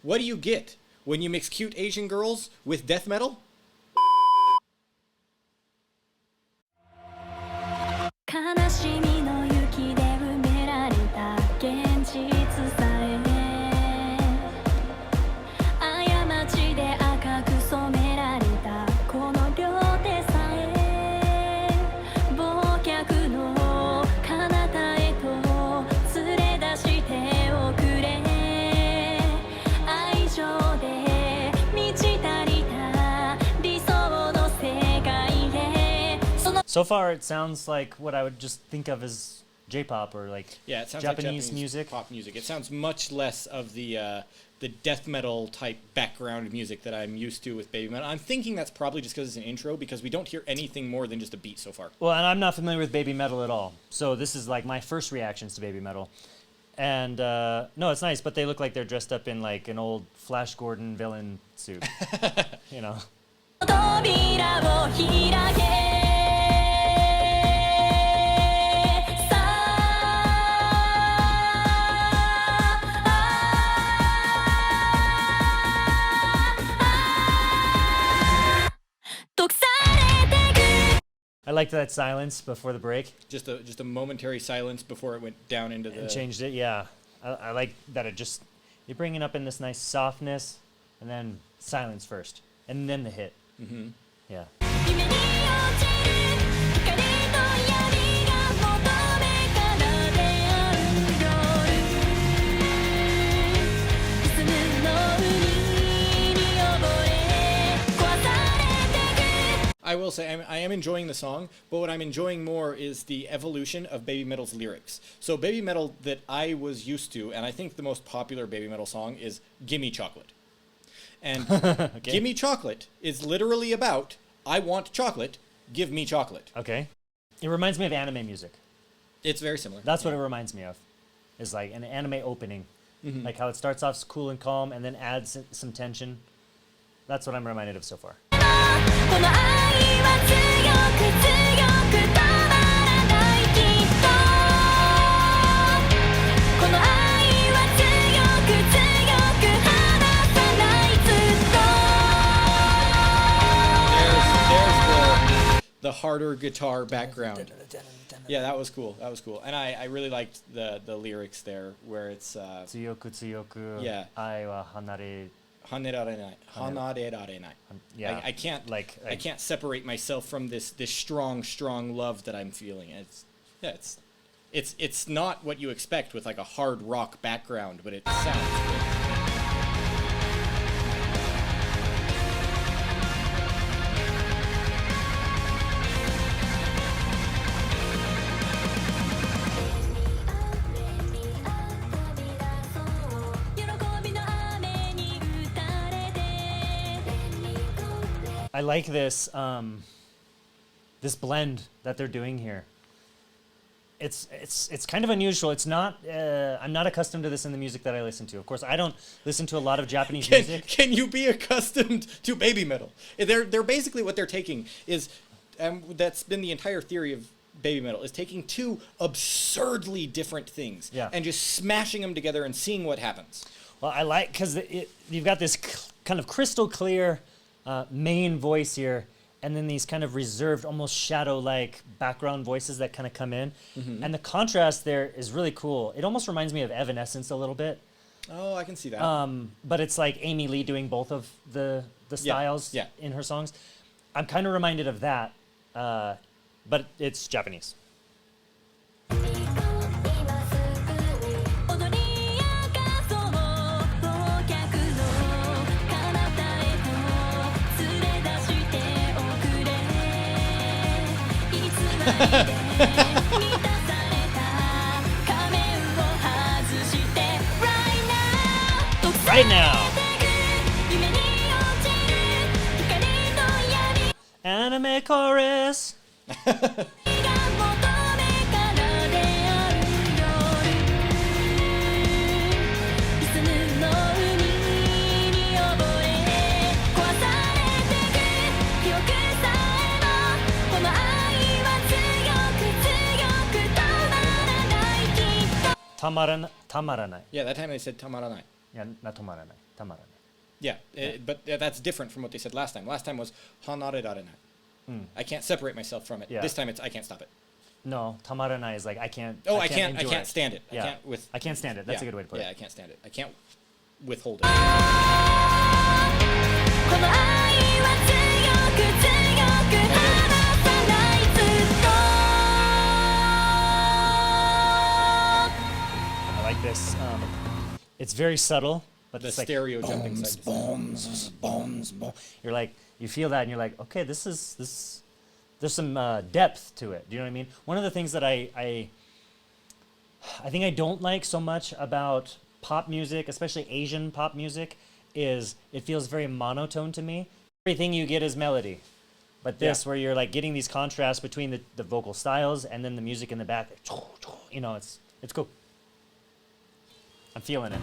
What do you get when you mix cute Asian girls with death metal? 悲しみの雪で埋められた現実さえ過ちで赤く染められたこの両手さえ忘却の彼方へと連れ出しておくれ愛情で満ち足りた理想の世界へ So far, it sounds like what I would just think of as J-pop or like Yeah, it sounds Japanese like Japanese music. pop music. It sounds much less of the death metal type background music that I'm used to with Babymetal. I'm thinking that's probably just because it's an intro, because we don't hear anything more than just a beat so far. Well, and I'm not familiar with Babymetal at all, so this is like my first reactions to Babymetal. And no, it's nice, but they look like they're dressed up in like an old Flash Gordon villain suit, you know. 扉を開け I liked that silence before the break. Just a momentary silence before it went down into the... And changed it, yeah. I like that it just... You bring it up in this nice softness, and then silence first, and then the hit. Mm-hmm. Yeah. 夢に落ちる光と闇が求めから出会う夜いつもの海に溺れ壊されてく I will say, I am enjoying the song, but what I'm enjoying more is the evolution of Babymetal's lyrics. So Babymetal that I was used to, and I think the most popular Babymetal song is Gimme Chocolate. And Okay. Gimme Chocolate is literally about, I want chocolate, give me chocolate. Okay. It reminds me of anime music. It's very similar. That's what it reminds me of. Is like an anime opening. Like how it starts off cool and calm and then adds some tension. That's what I'm reminded of so far. この愛は強く強く止まらないきっとこの愛は強く強く離さないずっと There's the harder guitar background. Yeah, that was cool. That was cool. And I really liked the lyrics there where it's... 強く強く Yeah. 愛は離れ Hanerarenai. Hanerarenai. Yeah. I can't like I can't separate myself from this strong love that I'm feeling. It's not what you expect with like a hard rock background, but it sounds good. I like this this blend that they're doing here. It's kind of unusual. It's not I'm not accustomed to this in the music that I listen to. Of course, I don't listen to a lot of Japanese music. Can you be accustomed to Babymetal? They're basically what they're taking is that's been the entire theory of Babymetal, is taking two absurdly different things and just smashing them together and seeing what happens. Well, I like because you've got this kind of crystal clear main voice here, and then these kind of reserved, almost shadow-like background voices that kind of come in. And the contrast there is really cool. It almost reminds me of Evanescence a little bit. Oh, I can see that. But it's like Amy Lee doing both of the styles in her songs. I'm kind of reminded of that, but it's Japanese. 踊り明かそう忘却の彼方へと連れ出しておくれ偽りで満たされた仮面を外して Right now 毒され Right now. てく夢に落ちる光と闇 Anime chorus. が求めから出会う夜いつもの海に溺れ壊されてく記憶さえもこの愛は強く強く止まらないきっと Tamaranai. Yeah, that time they said tamaranai. Yeah, not tomaranai. tamarane. Yeah, but that's different from what they said last time. Last time was hanare rarenai. I can't separate myself from it. Yeah. This time it's I can't stop it. No, tamaranai is like I can't. Oh, I can't endure it. stand it. Yeah. I can't stand it. That's a good way to put it. Yeah, I can't stand it. I can't withhold it. この愛は強く強く離さないずっと I like this. It's very subtle, but The it's like stereo jumping side to side. bombs, bombs, bombs. You're like, you feel that, and you're like, okay, this. There's some depth to it. Do you know what I mean? One of the things that I think I don't like so much about pop music, especially Asian pop music, is it feels very monotone to me. Everything you get is melody. But this, where you're like getting these contrasts between the vocal styles and then the music in the back, you know, it's cool. I'm feeling it.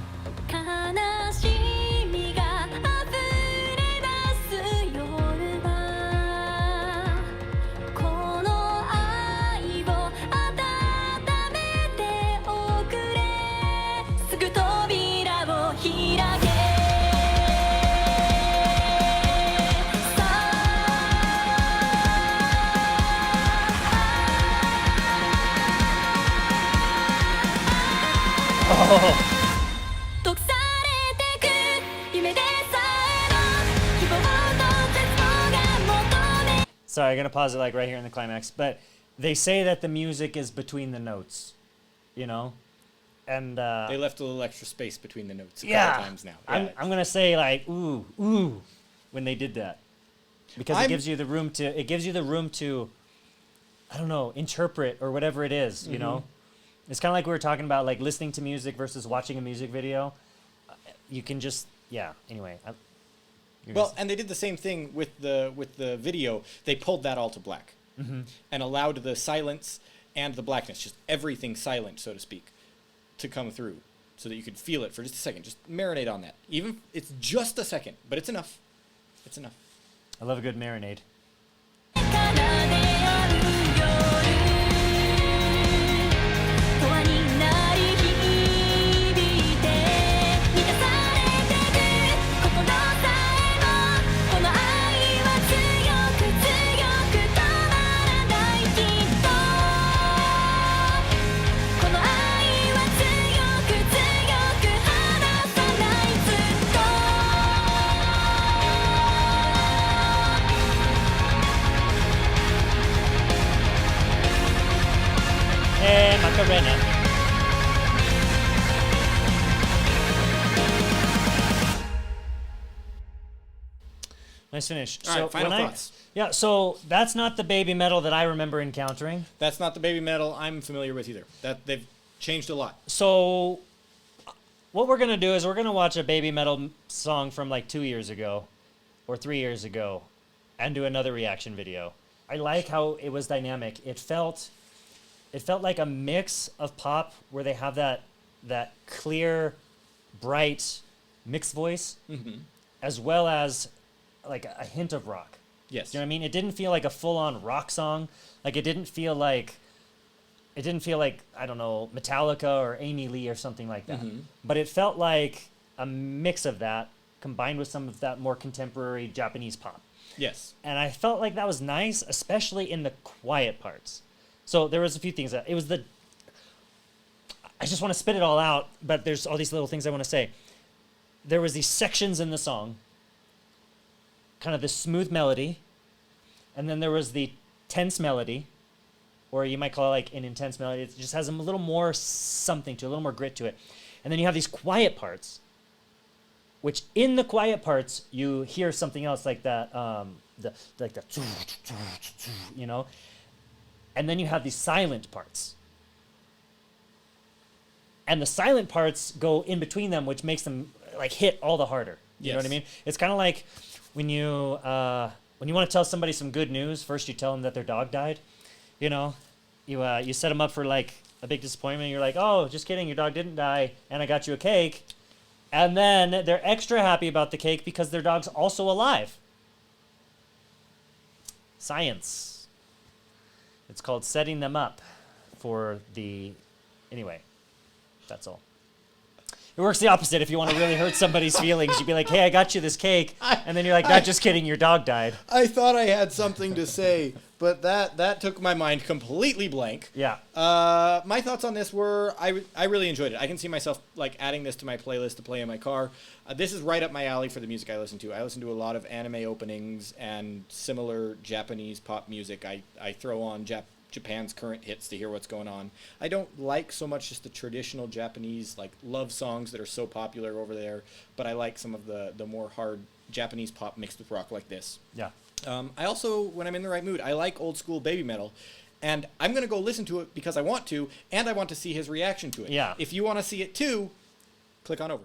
悲しみが溢れ出す夜はこの愛を温めておくれすぐ扉を開けさあ 溶かされてく夢でさえも希望と絶望が求め Sorry, I'm gonna pause it like right here in the climax. But they say that the music is between the notes, you know, and They left a little extra space between the notes a yeah, couple times now. Yeah, I'm gonna say like ooh when they did that because it gives you the room to I don't know, interpret or whatever it is, you know. It's kind of like we were talking about, like listening to music versus watching a music video. You can just anyway. Well, and they did the same thing with the video. They pulled that all to black and allowed the silence and the blackness, just everything silent, so to speak, to come through, so that you could feel it for just a second. Just marinate on that. Even it's just a second, but it's enough. It's enough. I love a good marinade. 奏である夜永遠になり響いて満たされてく心さえもこの愛は強く強く止まらないきっとこの愛は強く強く離さないずっと Hey, Macarena. Nice finish. All right, final thoughts. Yeah, so that's not the Babymetal that I remember encountering. That's not the Babymetal I'm familiar with either. That they've changed a lot. So what we're gonna do is we're gonna watch a Babymetal song from like 2 years ago or 3 years ago and do another reaction video. I like how it was dynamic. It felt like a mix of pop where they have that clear, bright mixed voice, as well as like a hint of rock. Yes. You know what I mean? It didn't feel like a full-on rock song. Like it didn't feel like I don't know, Metallica or Amy Lee or something like that. But it felt like a mix of that combined with some of that more contemporary Japanese pop. Yes. And I felt like that was nice, especially in the quiet parts. So there was a few things that I just want to spit it all out, but there's all these little things I want to say. There was these sections in the song, kind of this smooth melody, and then there was the tense melody, or you might call it like an intense melody. It just has a little more something to it, a little more grit to it. And then you have these quiet parts, which in the quiet parts you hear something else like that, you know. And then you have these silent parts. And the silent parts go in between them, which makes them like hit all the harder. You know what I mean? It's kind of like when you want to tell somebody some good news, first you tell them that their dog died. You know, you set them up for like a big disappointment. You're like, oh, just kidding, your dog didn't die, and I got you a cake. And then they're extra happy about the cake because their dog's also alive. Science. It's called setting them up for the... Anyway, that's all. It works the opposite. If you want to really hurt somebody's feelings, you'd be like, "Hey, I got you this cake," and then you're like, "Not just kidding, your dog died." I thought I had something to say, but that took my mind completely blank. Yeah. My thoughts on this were I really enjoyed it. I can see myself like adding this to my playlist to play in my car. This is right up my alley for the music I listen to. I listen to a lot of anime openings and similar Japanese pop music. I throw on Japan's current hits to hear what's going on. I don't like so much just the traditional Japanese like love songs that are so popular over there, but I like some of the more hard Japanese pop mixed with rock like this. Yeah. I also, when I'm in the right mood, I like old school Babymetal. And I'm going to go listen to it because I want to, and I want to see his reaction to it. Yeah. If you want to see it too, click on over.